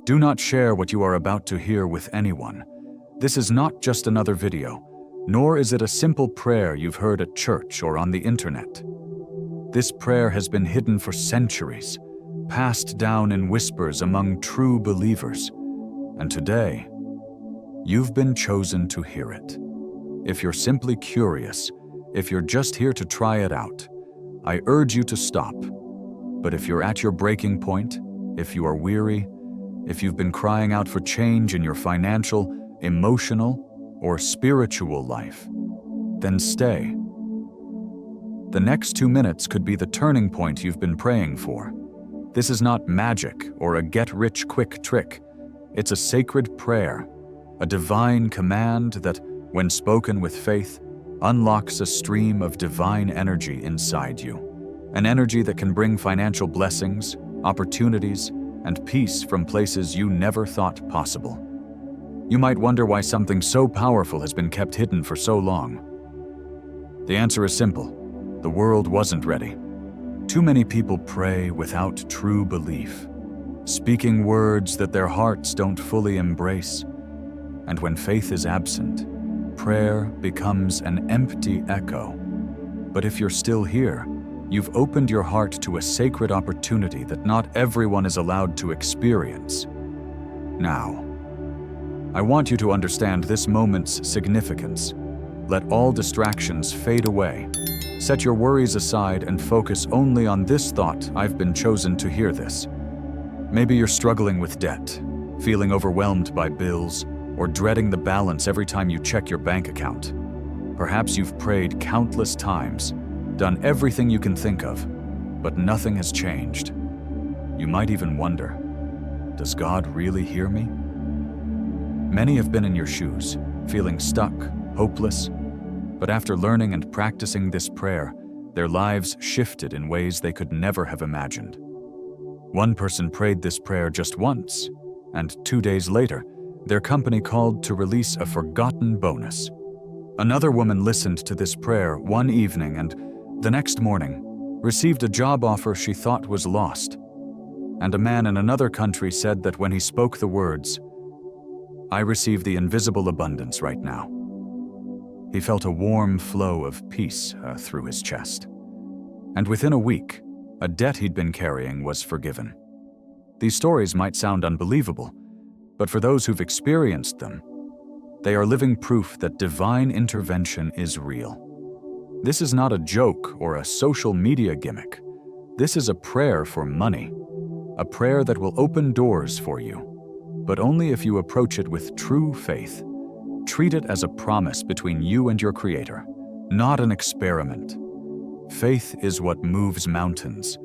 Do not share what you are about to hear with anyone. This is not just another video, nor is it a simple prayer you've heard at church or on the internet. This prayer has been hidden for centuries, passed down in whispers among true believers, and today, you've been chosen to hear it. If you're simply curious, if you're just here to try it out, I urge you to stop. But if you're at your breaking point, if you are weary, if you've been crying out for change in your financial, emotional, or spiritual life, then stay. The next 2 minutes could be the turning point you've been praying for. This is not magic or a get-rich-quick trick. It's a sacred prayer, a divine command that, when spoken with faith, unlocks a stream of divine energy inside you. An energy that can bring financial blessings, opportunities, and peace from places you never thought possible. You might wonder why something so powerful has been kept hidden for so long. The answer is simple. The world wasn't ready. Too many people pray without true belief, speaking words that their hearts don't fully embrace. And when faith is absent, prayer becomes an empty echo. But if you're still here, you've opened your heart to a sacred opportunity that not everyone is allowed to experience. Now, I want you to understand this moment's significance. Let all distractions fade away. Set your worries aside and focus only on this thought: I've been chosen to hear this. Maybe you're struggling with debt, feeling overwhelmed by bills, or dreading the balance every time you check your bank account. Perhaps you've prayed countless times, done everything you can think of, but nothing has changed. You might even wonder, does God really hear me? Many have been in your shoes, feeling stuck, hopeless, but after learning and practicing this prayer, their lives shifted in ways they could never have imagined. One person prayed this prayer just once, and 2 days later, their company called to release a forgotten bonus. Another woman listened to this prayer one evening and, the next morning, received a job offer she thought was lost. And a man in another country said that when he spoke the words, "I receive the invisible abundance right now," he felt a warm flow of peace through his chest. And within a week, a debt he'd been carrying was forgiven. These stories might sound unbelievable, but for those who've experienced them, they are living proof that divine intervention is real. This is not a joke or a social media gimmick. This is a prayer for money, a prayer that will open doors for you, but only if you approach it with true faith. Treat it as a promise between you and your Creator, not an experiment. Faith is what moves mountains,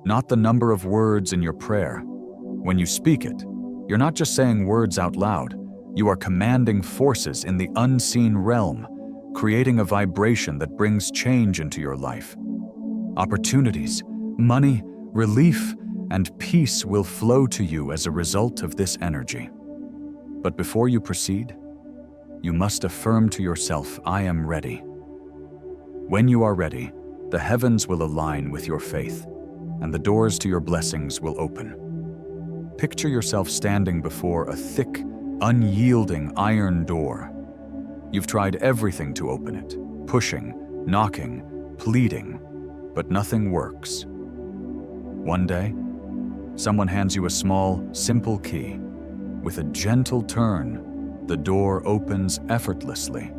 not the number of words in your prayer. When you speak it, you're not just saying words out loud, you are commanding forces in the unseen realm, creating a vibration that brings change into your life. Opportunities, money, relief, and peace will flow to you as a result of this energy. But before you proceed, you must affirm to yourself, "I am ready." When you are ready, the heavens will align with your faith, and the doors to your blessings will open. Picture yourself standing before a thick, unyielding iron door. You've tried everything to open it, pushing, knocking, pleading, but nothing works. One day, someone hands you a small, simple key. With a gentle turn, the door opens effortlessly.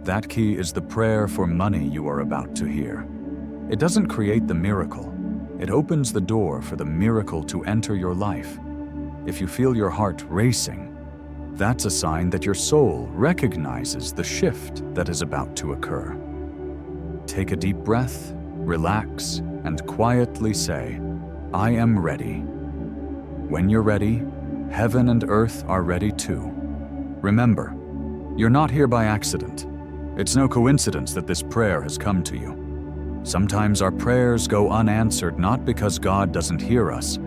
That key is the prayer for money you are about to hear. It doesn't create the miracle. It opens the door for the miracle to enter your life. If you feel your heart racing, that's a sign that your soul recognizes the shift that is about to occur. Take a deep breath, relax, and quietly say, "I am ready." When you're ready, heaven and earth are ready too. Remember, you're not here by accident. It's no coincidence that this prayer has come to you. Sometimes our prayers go unanswered not because God doesn't hear us,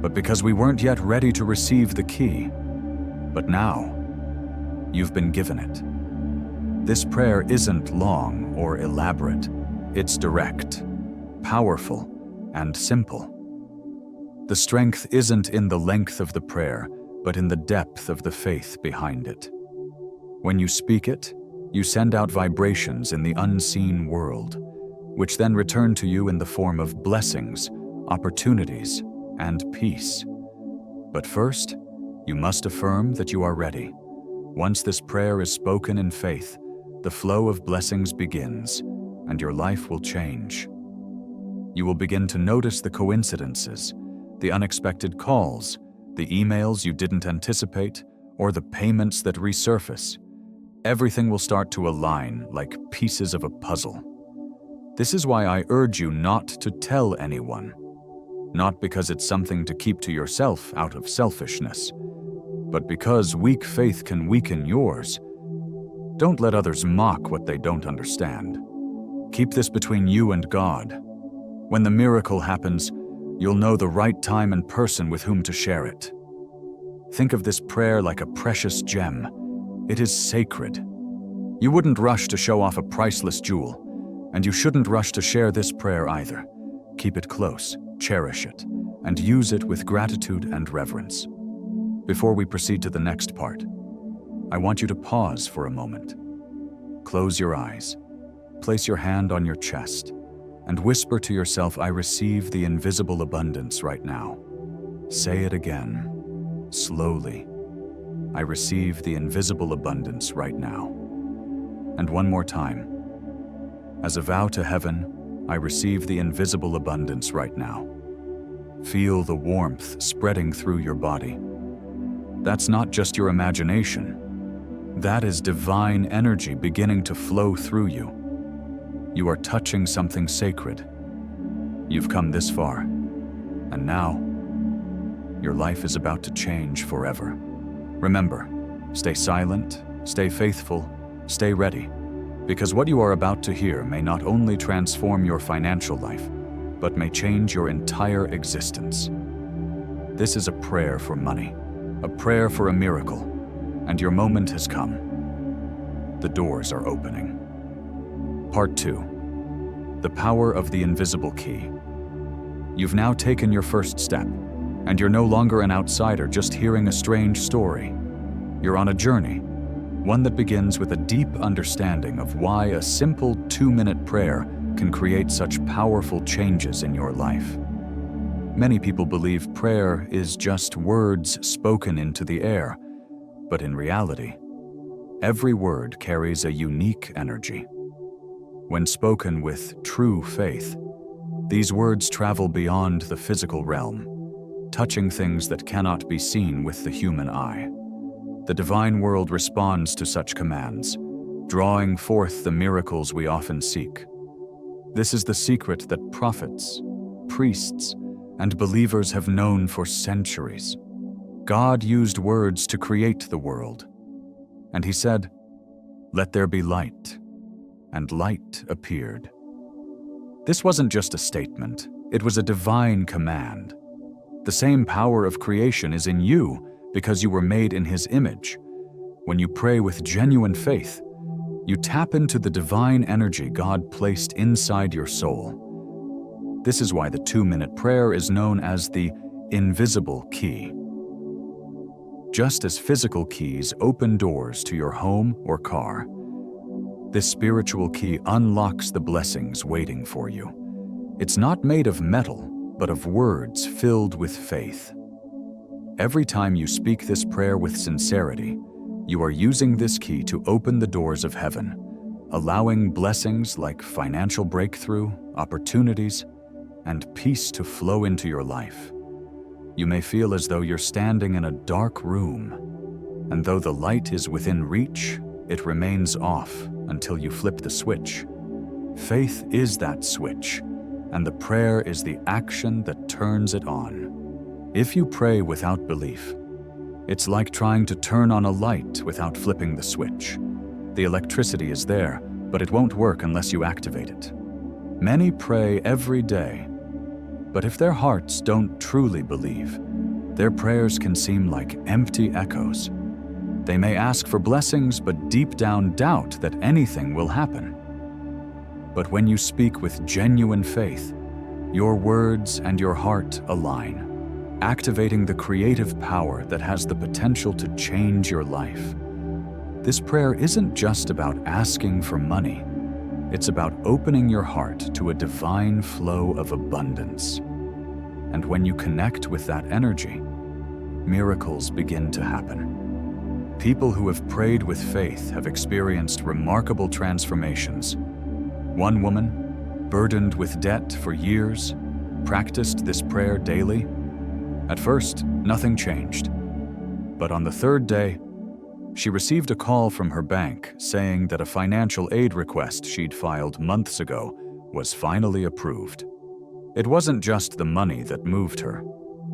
but because we weren't yet ready to receive the key. But now, you've been given it. This prayer isn't long or elaborate. It's direct, powerful, and simple. The strength isn't in the length of the prayer, but in the depth of the faith behind it. When you speak it, you send out vibrations in the unseen world, which then return to you in the form of blessings, opportunities, and peace. But first, you must affirm that you are ready. Once this prayer is spoken in faith, the flow of blessings begins, and your life will change. You will begin to notice the coincidences, the unexpected calls, the emails you didn't anticipate, or the payments that resurface. Everything will start to align like pieces of a puzzle. This is why I urge you not to tell anyone. Not because it's something to keep to yourself out of selfishness, but because weak faith can weaken yours. Don't let others mock what they don't understand. Keep this between you and God. When the miracle happens, you'll know the right time and person with whom to share it. Think of this prayer like a precious gem. It is sacred. You wouldn't rush to show off a priceless jewel, and you shouldn't rush to share this prayer either. Keep it close, cherish it, and use it with gratitude and reverence. Before we proceed to the next part, I want you to pause for a moment. Close your eyes, place your hand on your chest, and whisper to yourself, I receive the invisible abundance right now. Say it again, slowly. I receive the invisible abundance right now. And one more time. As a vow to heaven, I receive the invisible abundance right now. Feel the warmth spreading through your body. That's not just your imagination. That is divine energy beginning to flow through you. You are touching something sacred. You've come this far, and now, your life is about to change forever. Remember, stay silent, stay faithful, stay ready, because what you are about to hear may not only transform your financial life, but may change your entire existence. This is a prayer for money, a prayer for a miracle, and your moment has come. The doors are opening. Part 2. The power of the invisible key. You've now taken your first step, and you're no longer an outsider just hearing a strange story. You're on a journey, one that begins with a deep understanding of why a simple 2-minute prayer can create such powerful changes in your life. Many people believe prayer is just words spoken into the air, but in reality, every word carries a unique energy. When spoken with true faith, these words travel beyond the physical realm, touching things that cannot be seen with the human eye. The divine world responds to such commands, drawing forth the miracles we often seek. This is the secret that prophets, priests, and believers have known for centuries. God used words to create the world, and He said, "Let there be light," and light appeared. This wasn't just a statement, it was a divine command. The same power of creation is in you because you were made in His image. When you pray with genuine faith, you tap into the divine energy God placed inside your soul. This is why the 2-minute prayer is known as the invisible key. Just as physical keys open doors to your home or car, this spiritual key unlocks the blessings waiting for you. It's not made of metal, but of words filled with faith. Every time you speak this prayer with sincerity, you are using this key to open the doors of heaven, allowing blessings like financial breakthrough, opportunities, and peace to flow into your life. You may feel as though you're standing in a dark room, and though the light is within reach, it remains off until you flip the switch. Faith is that switch, and the prayer is the action that turns it on. If you pray without belief, it's like trying to turn on a light without flipping the switch. The electricity is there, but it won't work unless you activate it. Many pray every day, but if their hearts don't truly believe, their prayers can seem like empty echoes. They may ask for blessings, but deep down doubt that anything will happen. But when you speak with genuine faith, your words and your heart align. activating the creative power that has the potential to change your life. This prayer isn't just about asking for money. It's about opening your heart to a divine flow of abundance. And when you connect with that energy, miracles begin to happen. People who have prayed with faith have experienced remarkable transformations. One woman, burdened with debt for years, practiced this prayer daily. At first, nothing changed. But on the third day, she received a call from her bank saying that a financial aid request she'd filed months ago was finally approved. It wasn't just the money that moved her.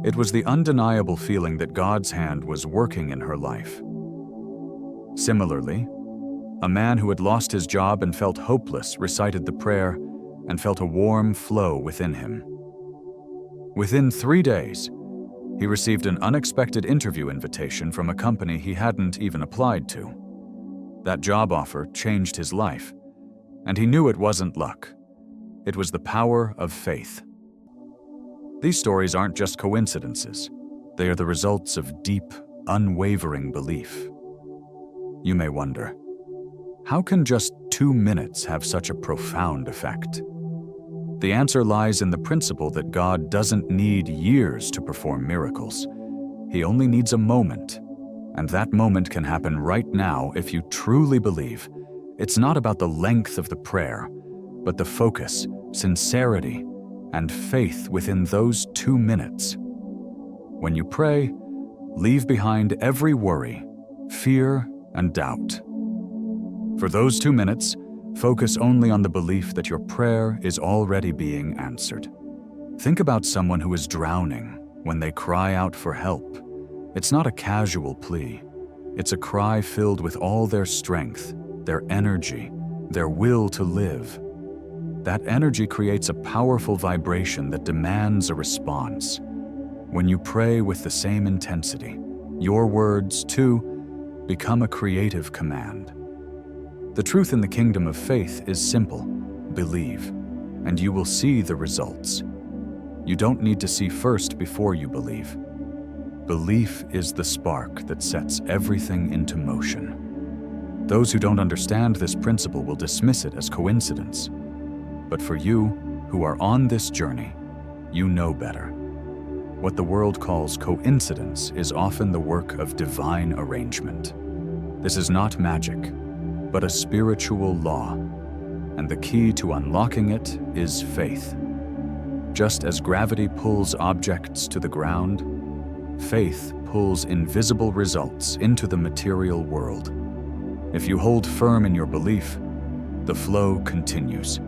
It was the undeniable feeling that God's hand was working in her life. Similarly, a man who had lost his job and felt hopeless recited the prayer and felt a warm flow within him. Within 3 days, he received an unexpected interview invitation from a company he hadn't even applied to. That job offer changed his life, and he knew it wasn't luck. It was the power of faith. These stories aren't just coincidences. They are the results of deep, unwavering belief. You may wonder, how can just 2 minutes have such a profound effect? The answer lies in the principle that God doesn't need years to perform miracles. He only needs a moment, and that moment can happen right now if you truly believe. It's not about the length of the prayer, but the focus, sincerity, and faith within those 2 minutes. When you pray, leave behind every worry, fear, and doubt. For those 2 minutes, focus only on the belief that your prayer is already being answered. Think about someone who is drowning when they cry out for help. It's not a casual plea. It's a cry filled with all their strength, their energy, their will to live. That energy creates a powerful vibration that demands a response. When you pray with the same intensity, your words, too, become a creative command. The truth in the kingdom of faith is simple. Believe, and you will see the results. You don't need to see first before you believe. Belief is the spark that sets everything into motion. Those who don't understand this principle will dismiss it as coincidence. But for you, who are on this journey, you know better. What the world calls coincidence is often the work of divine arrangement. This is not magic, but a spiritual law, and the key to unlocking it is faith. Just as gravity pulls objects to the ground, faith pulls invisible results into the material world. If you hold firm in your belief, the flow continues.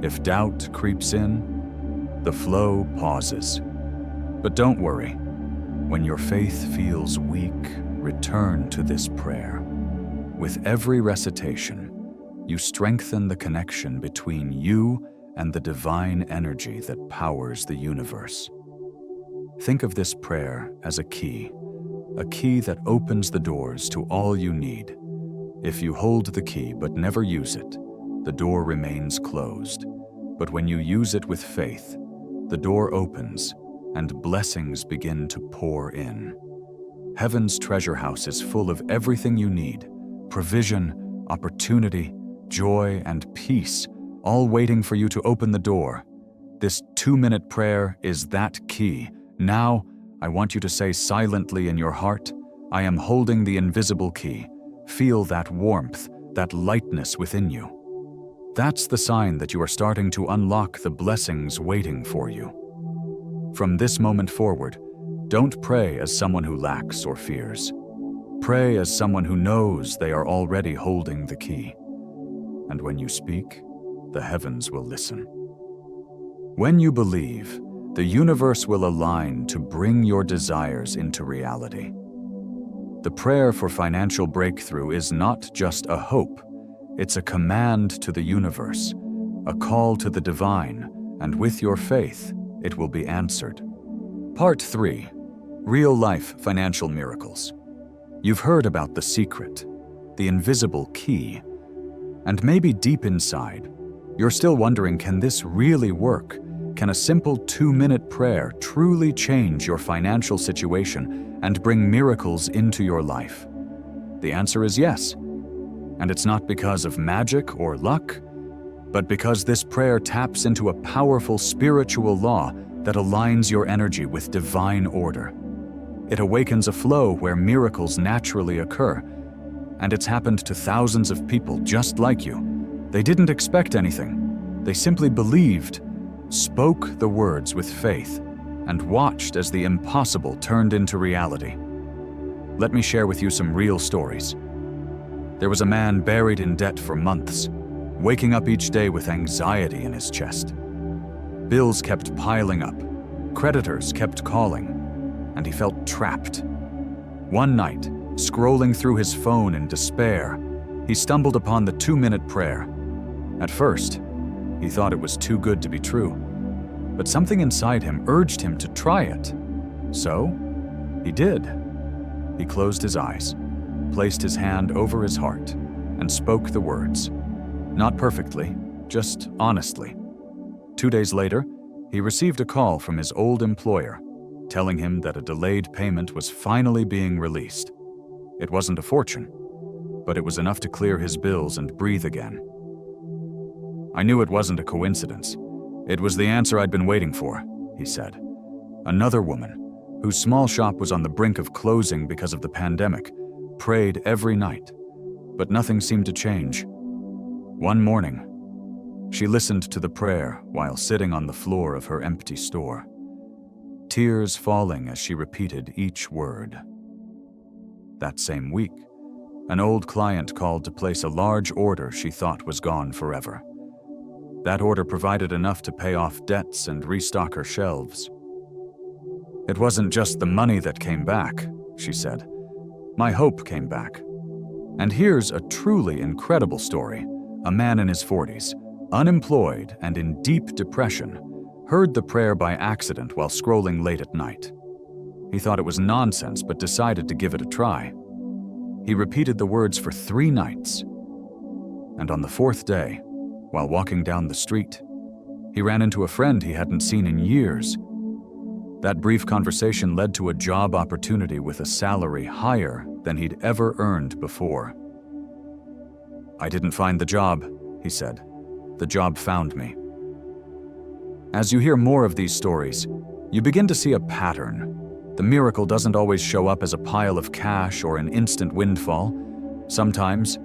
If doubt creeps in, the flow pauses. But don't worry. When your faith feels weak, return to this prayer. With every recitation, you strengthen the connection between you and the divine energy that powers the universe. Think of this prayer as a key that opens the doors to all you need. If you hold the key but never use it, the door remains closed. But when you use it with faith, the door opens and blessings begin to pour in. Heaven's treasure house is full of everything you need: provision, opportunity, joy, and peace, all waiting for you to open the door. This 2-minute prayer is that key. Now, I want you to say silently in your heart, I am holding the invisible key. Feel that warmth, that lightness within you. That's the sign that you are starting to unlock the blessings waiting for you. From this moment forward, don't pray as someone who lacks or fears. Pray as someone who knows they are already holding the key. And when you speak, the heavens will listen. When you believe, the universe will align to bring your desires into reality. The prayer for financial breakthrough is not just a hope. It's a command to the universe, a call to the divine, and with your faith, it will be answered. Part 3. Real-life financial miracles. You've heard about the secret, the invisible key, and maybe deep inside, you're still wondering, can this really work? Can a simple 2-minute prayer truly change your financial situation and bring miracles into your life? The answer is yes. And it's not because of magic or luck, but because this prayer taps into a powerful spiritual law that aligns your energy with divine order. It awakens a flow where miracles naturally occur, and it's happened to thousands of people just like you. They didn't expect anything. They simply believed, spoke the words with faith, and watched as the impossible turned into reality. Let me share with you some real stories. There was a man buried in debt for months, waking up each day with anxiety in his chest. Bills kept piling up, creditors kept calling, and he felt trapped. One night, scrolling through his phone in despair, he stumbled upon the 2-minute prayer. At first, he thought it was too good to be true, but something inside him urged him to try it. So, he did. He closed his eyes, placed his hand over his heart, and spoke the words. Not perfectly, just honestly. 2 days later, he received a call from his old employer, telling him that a delayed payment was finally being released. It wasn't a fortune, but it was enough to clear his bills and breathe again. I knew it wasn't a coincidence. It was the answer I'd been waiting for, he said. Another woman, whose small shop was on the brink of closing because of the pandemic, prayed every night, but nothing seemed to change. One morning, she listened to the prayer while sitting on the floor of her empty store, tears falling as she repeated each word. That same week, an old client called to place a large order she thought was gone forever. That order provided enough to pay off debts and restock her shelves. It wasn't just the money that came back, she said. My hope came back. And here's a truly incredible story. A man in his 40s, unemployed and in deep depression, heard the prayer by accident while scrolling late at night. He thought it was nonsense but decided to give it a try. He repeated the words for 3 nights. And on the 4th day, while walking down the street, he ran into a friend he hadn't seen in years. That brief conversation led to a job opportunity with a salary higher than he'd ever earned before. I didn't find the job, he said. The job found me. As you hear more of these stories, you begin to see a pattern. The miracle doesn't always show up as a pile of cash or an instant windfall. Sometimes,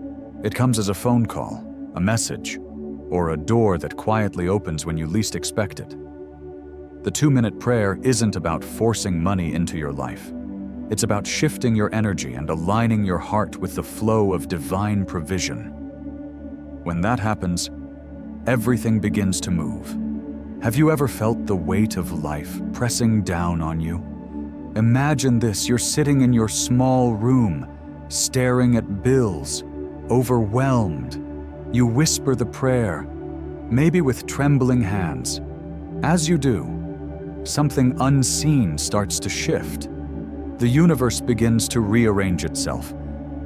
it comes as a phone call, a message, or a door that quietly opens when you least expect it. The 2-minute prayer isn't about forcing money into your life. It's about shifting your energy and aligning your heart with the flow of divine provision. When that happens, everything begins to move. Have you ever felt the weight of life pressing down on you? Imagine this, you're sitting in your small room, staring at bills, overwhelmed. You whisper the prayer, maybe with trembling hands. As you do, something unseen starts to shift. The universe begins to rearrange itself,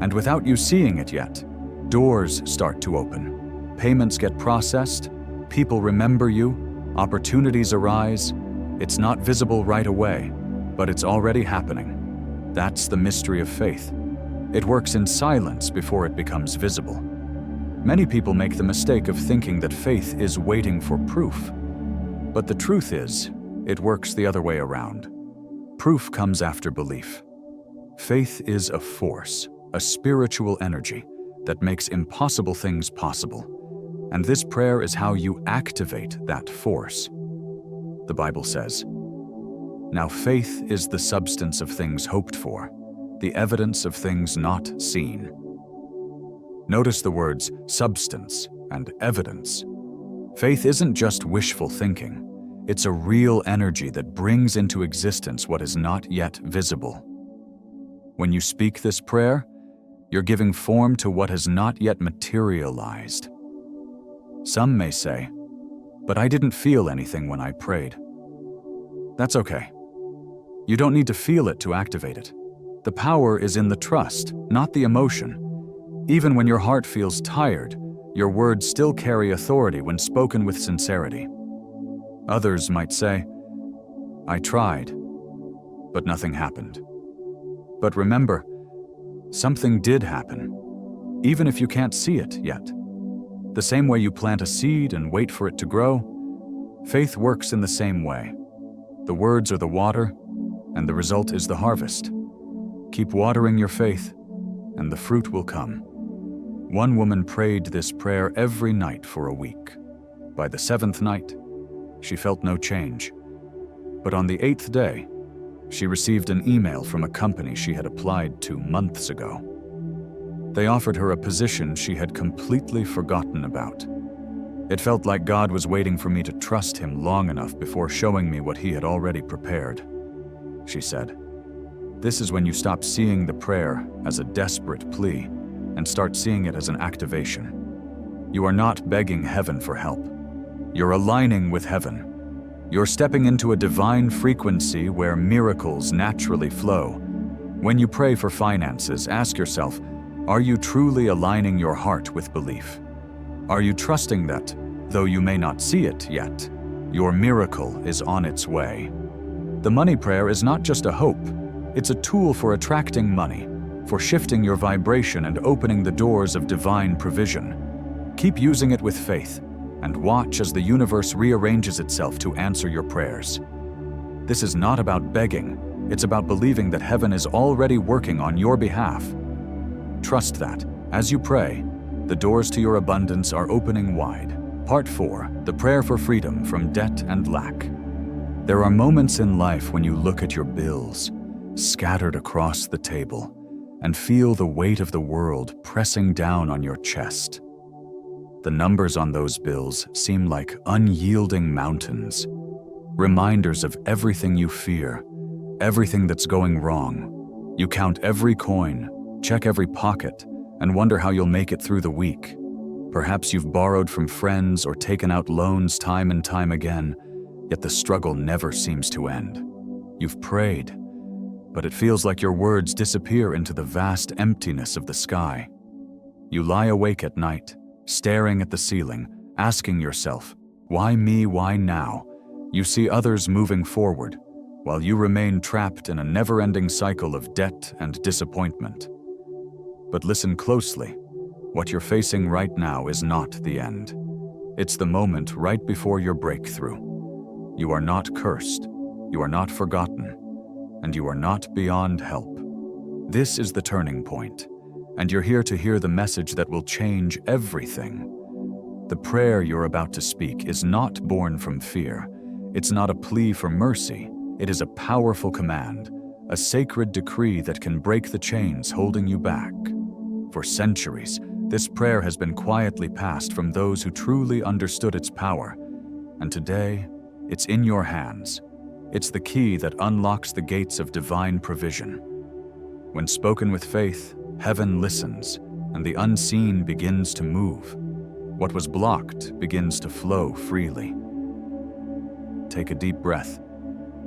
and without you seeing it yet, doors start to open. Payments get processed, people remember you, opportunities arise. It's not visible right away, but it's already happening. That's the mystery of faith. It works in silence before it becomes visible. Many people make the mistake of thinking that faith is waiting for proof. But the truth is, it works the other way around. Proof comes after belief. Faith is a force, a spiritual energy that makes impossible things possible. And this prayer is how you activate that force. The Bible says, "Now faith is the substance of things hoped for, the evidence of things not seen." Notice the words substance and evidence. Faith isn't just wishful thinking. It's a real energy that brings into existence what is not yet visible. When you speak this prayer, you're giving form to what has not yet materialized. Some may say, "But I didn't feel anything when I prayed." That's okay. You don't need to feel it to activate it. The power is in the trust, not the emotion. Even when your heart feels tired, your words still carry authority when spoken with sincerity. Others might say, "I tried, but nothing happened." But remember, something did happen, even if you can't see it yet. The same way you plant a seed and wait for it to grow, faith works in the same way. The words are the water, and the result is the harvest. Keep watering your faith, and the fruit will come. One woman prayed this prayer every night for a week. By the 7th night, she felt no change. But on the 8th day, she received an email from a company she had applied to months ago. They offered her a position she had completely forgotten about. It felt like God was waiting for me to trust Him long enough before showing me what He had already prepared, she said. This is when you stop seeing the prayer as a desperate plea and start seeing it as an activation. You are not begging heaven for help. You're aligning with heaven. You're stepping into a divine frequency where miracles naturally flow. When you pray for finances, ask yourself, are you truly aligning your heart with belief? Are you trusting that, though you may not see it yet, your miracle is on its way? The money prayer is not just a hope. It's a tool for attracting money, for shifting your vibration and opening the doors of divine provision. Keep using it with faith, and watch as the universe rearranges itself to answer your prayers. This is not about begging. It's about believing that heaven is already working on your behalf. Trust that, as you pray, the doors to your abundance are opening wide. Part 4, the prayer for freedom from debt and lack. There are moments in life when you look at your bills, scattered across the table, and feel the weight of the world pressing down on your chest. The numbers on those bills seem like unyielding mountains, reminders of everything you fear, everything that's going wrong. You count every coin, check every pocket, and wonder how you'll make it through the week. Perhaps you've borrowed from friends or taken out loans time and time again, yet the struggle never seems to end. You've prayed, but it feels like your words disappear into the vast emptiness of the sky. You lie awake at night, staring at the ceiling, asking yourself, why me, why now? You see others moving forward, while you remain trapped in a never-ending cycle of debt and disappointment. But listen closely. What you're facing right now is not the end. It's the moment right before your breakthrough. You are not cursed, you are not forgotten, and you are not beyond help. This is the turning point, and you're here to hear the message that will change everything. The prayer you're about to speak is not born from fear. It's not a plea for mercy. It is a powerful command, a sacred decree that can break the chains holding you back. For centuries, this prayer has been quietly passed from those who truly understood its power, and today, it's in your hands. It's the key that unlocks the gates of divine provision. When spoken with faith, heaven listens, and the unseen begins to move. What was blocked begins to flow freely. Take a deep breath.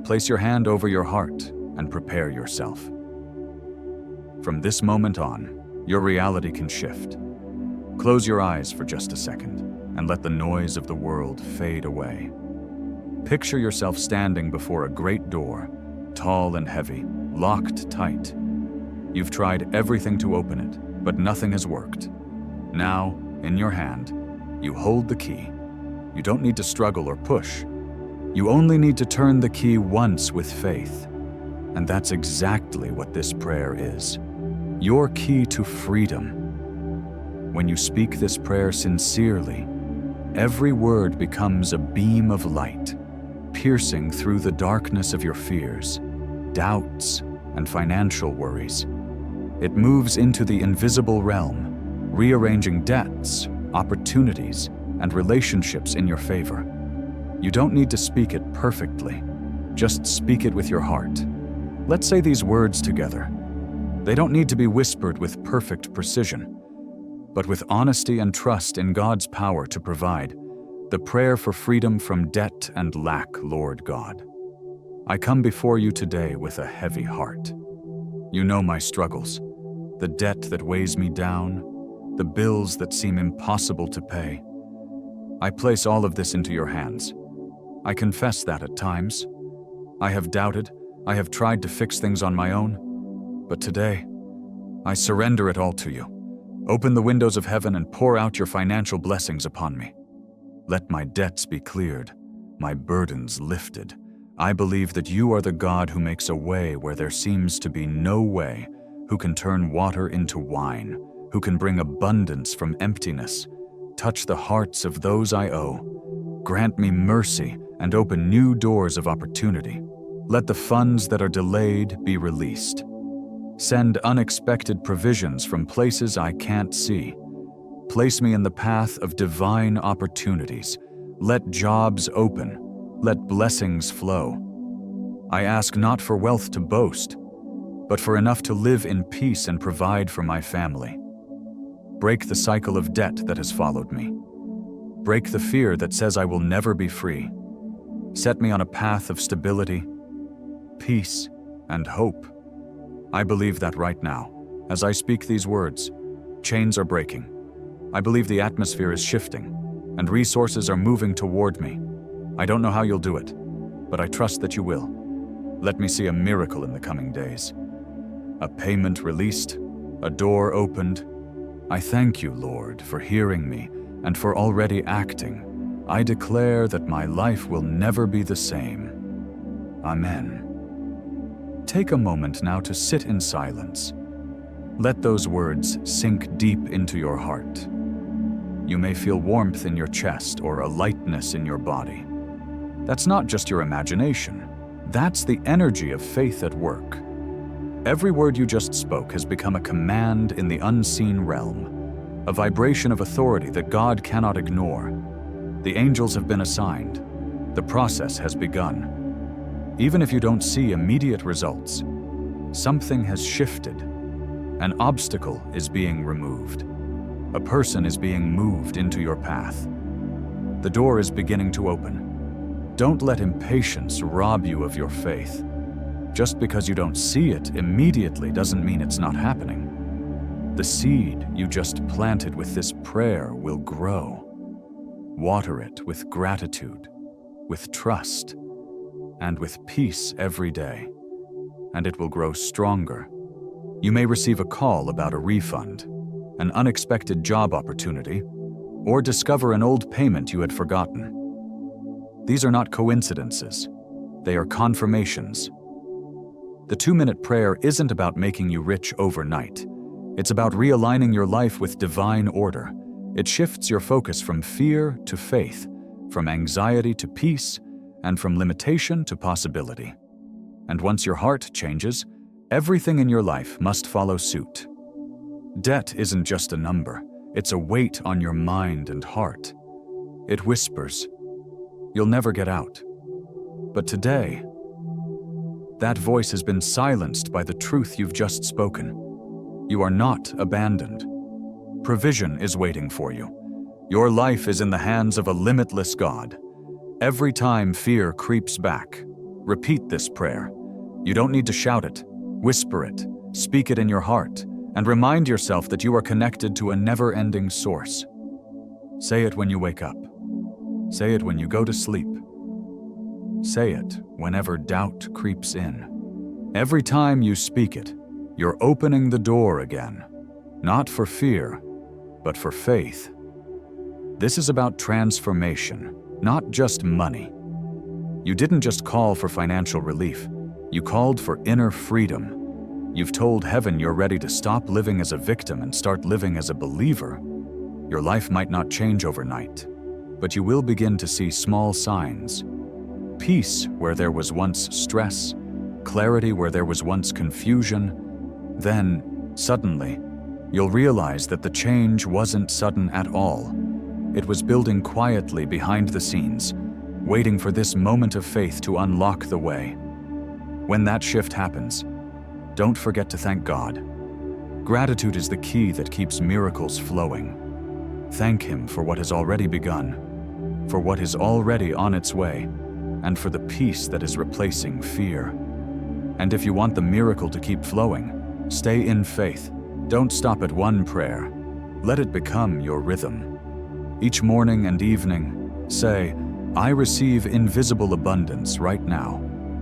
Place your hand over your heart and prepare yourself. From this moment on, your reality can shift. Close your eyes for just a second and let the noise of the world fade away. Picture yourself standing before a great door, tall and heavy, locked tight. You've tried everything to open it, but nothing has worked. Now, in your hand, you hold the key. You don't need to struggle or push. You only need to turn the key once with faith. And that's exactly what this prayer is. Your key to freedom. When you speak this prayer sincerely, every word becomes a beam of light, piercing through the darkness of your fears, doubts, and financial worries. It moves into the invisible realm, rearranging debts, opportunities, and relationships in your favor. You don't need to speak it perfectly. Just speak it with your heart. Let's say these words together. They don't need to be whispered with perfect precision, but with honesty and trust in God's power to provide. The prayer for freedom from debt and lack, Lord God. I come before you today with a heavy heart. You know my struggles, the debt that weighs me down, the bills that seem impossible to pay. I place all of this into your hands. I confess that at times. I have doubted, I have tried to fix things on my own, but today, I surrender it all to you. Open the windows of heaven and pour out your financial blessings upon me. Let my debts be cleared, my burdens lifted. I believe that you are the God who makes a way where there seems to be no way, who can turn water into wine, who can bring abundance from emptiness. Touch the hearts of those I owe. Grant me mercy and open new doors of opportunity. Let the funds that are delayed be released. Send unexpected provisions from places I can't see. Place me in the path of divine opportunities. Let jobs open. Let blessings flow. I ask not for wealth to boast, but for enough to live in peace and provide for my family. Break the cycle of debt that has followed me. Break the fear that says I will never be free. Set me on a path of stability, peace, and hope. I believe that right now, as I speak these words, chains are breaking. I believe the atmosphere is shifting, and resources are moving toward me. I don't know how you'll do it, but I trust that you will. Let me see a miracle in the coming days. A payment released, a door opened. I thank you, Lord, for hearing me and for already acting. I declare that my life will never be the same. Amen. Take a moment now to sit in silence. Let those words sink deep into your heart. You may feel warmth in your chest or a lightness in your body. That's not just your imagination. That's the energy of faith at work. Every word you just spoke has become a command in the unseen realm, a vibration of authority that God cannot ignore. The angels have been assigned. The process has begun. Even if you don't see immediate results, something has shifted. An obstacle is being removed. A person is being moved into your path. The door is beginning to open. Don't let impatience rob you of your faith. Just because you don't see it immediately doesn't mean it's not happening. The seed you just planted with this prayer will grow. Water it with gratitude, with trust, and with peace every day, and it will grow stronger. You may receive a call about a refund, an unexpected job opportunity, or discover an old payment you had forgotten. These are not coincidences. They are confirmations. The 2-minute prayer isn't about making you rich overnight. It's about realigning your life with divine order. It shifts your focus from fear to faith, from anxiety to peace, and from limitation to possibility. And once your heart changes, everything in your life must follow suit. Debt isn't just a number, it's a weight on your mind and heart. It whispers, "You'll never get out." But today, that voice has been silenced by the truth you've just spoken. You are not abandoned. Provision is waiting for you. Your life is in the hands of a limitless God. Every time fear creeps back, repeat this prayer. You don't need to shout it, whisper it, speak it in your heart, and remind yourself that you are connected to a never-ending source. Say it when you wake up. Say it when you go to sleep. Say it whenever doubt creeps in. Every time you speak it, you're opening the door again, not for fear, but for faith. This is about transformation, not just money. You didn't just call for financial relief, you called for inner freedom. You've told heaven you're ready to stop living as a victim and start living as a believer. Your life might not change overnight, but you will begin to see small signs. Peace where there was once stress, clarity where there was once confusion. Then, suddenly, you'll realize that the change wasn't sudden at all. It was building quietly behind the scenes, waiting for this moment of faith to unlock the way. When that shift happens, don't forget to thank God. Gratitude is the key that keeps miracles flowing. Thank Him for what has already begun, for what is already on its way, and for the peace that is replacing fear. And if you want the miracle to keep flowing, stay in faith. Don't stop at one prayer. Let it become your rhythm. Each morning and evening, say, I receive invisible abundance right now.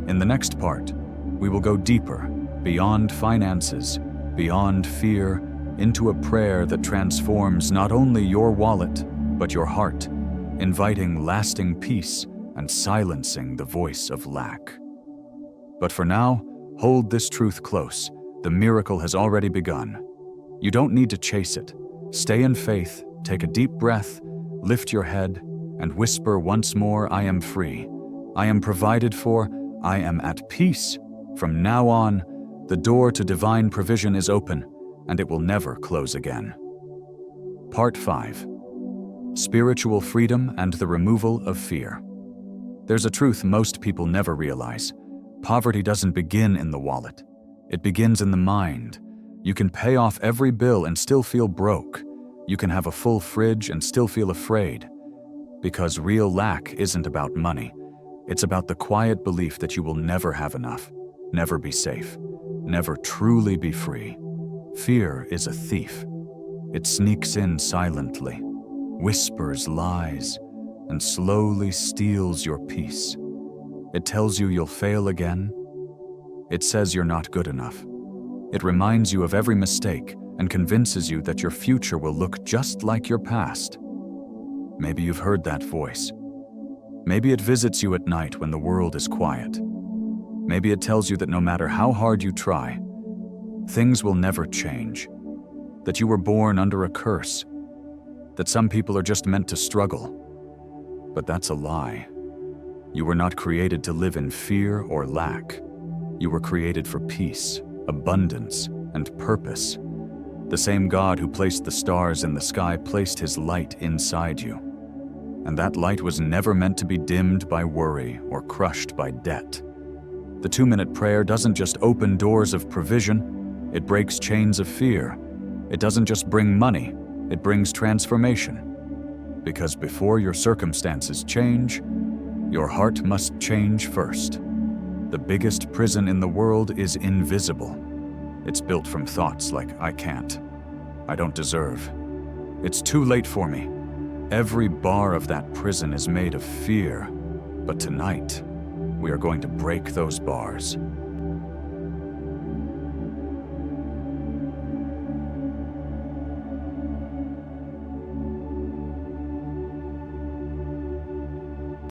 In the next part, we will go deeper, beyond finances, beyond fear, into a prayer that transforms not only your wallet, but your heart, inviting lasting peace and silencing the voice of lack. But for now, hold this truth close. The miracle has already begun. You don't need to chase it. Stay in faith, take a deep breath, lift your head, and whisper once more, I am free. I am provided for. I am at peace. From now on, the door to divine provision is open, and it will never close again. Part 5. Spiritual freedom and the removal of fear. There's a truth most people never realize. Poverty doesn't begin in the wallet. It begins in the mind. You can pay off every bill and still feel broke. You can have a full fridge and still feel afraid. Because real lack isn't about money. It's about the quiet belief that you will never have enough, never be safe, never truly be free. Fear is a thief. It sneaks in silently, whispers lies, and slowly steals your peace. It tells you you'll fail again. It says you're not good enough. It reminds you of every mistake and convinces you that your future will look just like your past. Maybe you've heard that voice. Maybe it visits you at night when the world is quiet. Maybe it tells you that no matter how hard you try, things will never change. That you were born under a curse. That some people are just meant to struggle. But that's a lie. You were not created to live in fear or lack. You were created for peace, abundance, and purpose. The same God who placed the stars in the sky placed his light inside you. And that light was never meant to be dimmed by worry or crushed by debt. The 2-minute prayer doesn't just open doors of provision, it breaks chains of fear. It doesn't just bring money, it brings transformation. Because before your circumstances change, your heart must change first. The biggest prison in the world is invisible. It's built from thoughts like, I can't, I don't deserve, it's too late for me. Every bar of that prison is made of fear, but tonight, we are going to break those bars.